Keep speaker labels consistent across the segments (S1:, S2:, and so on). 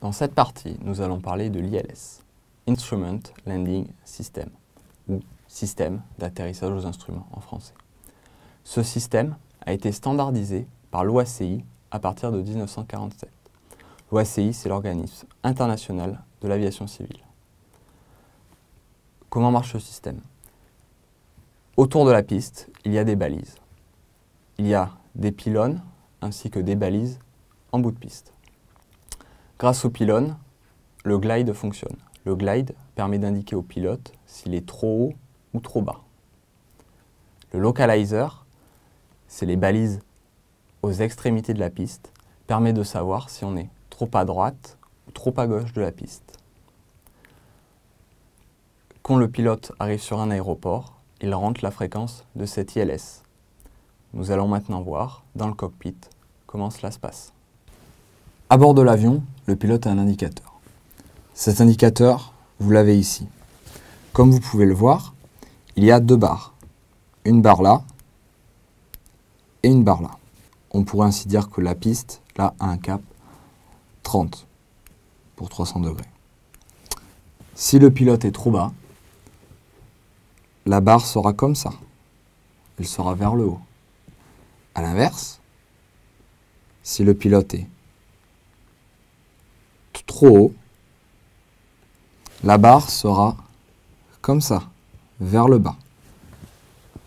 S1: Dans cette partie, nous allons parler de l'ILS, Instrument Landing System, ou système d'atterrissage aux instruments en français. Ce système a été standardisé par l'OACI à partir de 1947. L'OACI, c'est l'organisme international de l'aviation civile. Comment marche ce système? Autour de la piste, il y a des balises. Il y a des pylônes ainsi que des balises en bout de piste. Grâce aux pylônes, le glide fonctionne. Le glide permet d'indiquer au pilote s'il est trop haut ou trop bas. Le localizer, c'est les balises aux extrémités de la piste, permet de savoir si on est trop à droite ou trop à gauche de la piste. Quand le pilote arrive sur un aéroport, il rentre la fréquence de cet ILS. Nous allons maintenant voir, dans le cockpit, comment cela se passe. À bord de l'avion, le pilote a un indicateur. Cet indicateur, vous l'avez ici. Comme vous pouvez le voir, il y a deux barres. Une barre là et une barre là. On pourrait ainsi dire que la piste, là, a un cap 30 pour 300 degrés. Si le pilote est trop bas, la barre sera comme ça. Elle sera vers le haut. À l'inverse, si le pilote est trop haut, la barre sera comme ça, vers le bas.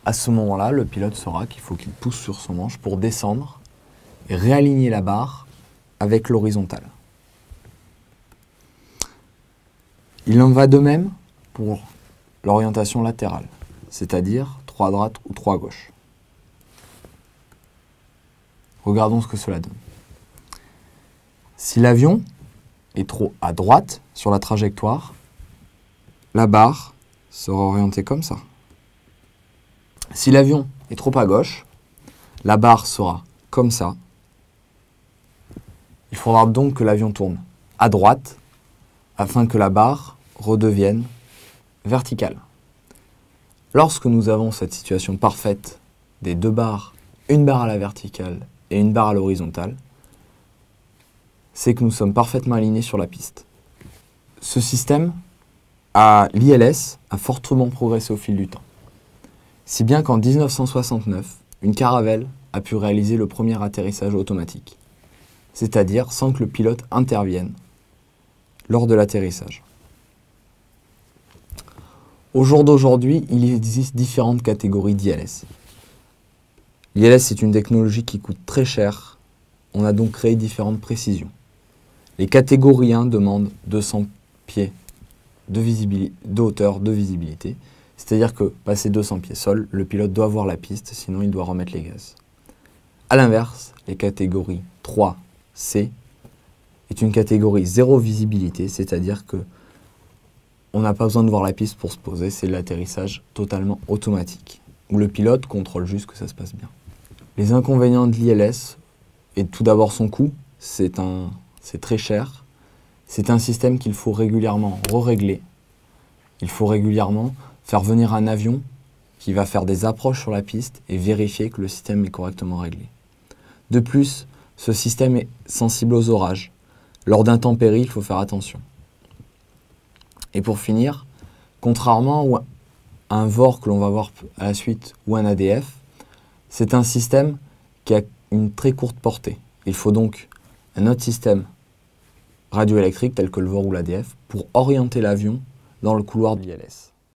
S1: À ce moment-là, le pilote saura qu'il faut qu'il pousse sur son manche pour descendre et réaligner la barre avec l'horizontale. Il en va de même pour l'orientation latérale, c'est-à-dire 3 à droite ou 3 à gauche. Regardons ce que cela donne. Si l'avion est trop à droite sur la trajectoire, la barre sera orientée comme ça. Si l'avion est trop à gauche, la barre sera comme ça. Il faudra donc que l'avion tourne à droite afin que la barre redevienne verticale. Lorsque nous avons cette situation parfaite des deux barres, une barre à la verticale et une barre à l'horizontale, c'est que nous sommes parfaitement alignés sur la piste. Ce système, l'ILS, a fortement progressé au fil du temps. Si bien qu'en 1969, une Caravelle a pu réaliser le premier atterrissage automatique, c'est-à-dire sans que le pilote intervienne lors de l'atterrissage. Au jour d'aujourd'hui, il existe différentes catégories d'ILS. L'ILS est une technologie qui coûte très cher. On a donc créé différentes précisions. Les catégories 1 demandent 200 pieds de hauteur de visibilité. C'est-à-dire que, passé 200 pieds sol, le pilote doit voir la piste, sinon il doit remettre les gaz. A l'inverse, les catégories 3C est une catégorie 0 visibilité, c'est-à-dire que on n'a pas besoin de voir la piste pour se poser, c'est l'atterrissage totalement automatique, où le pilote contrôle juste que ça se passe bien. Les inconvénients de l'ILS, et tout d'abord son coût, c'est très cher. C'est un système qu'il faut régulièrement régler. Il faut régulièrement faire venir un avion qui va faire des approches sur la piste et vérifier que le système est correctement réglé. De plus, ce système est sensible aux orages. Lors d'intempéries, il faut faire attention. Et pour finir, contrairement à un VOR que l'on va voir à la suite ou un ADF, c'est un système qui a une très courte portée. Il faut donc un autre système radioélectrique tel que le VOR ou l'ADF pour orienter l'avion dans le couloir de l'ILS.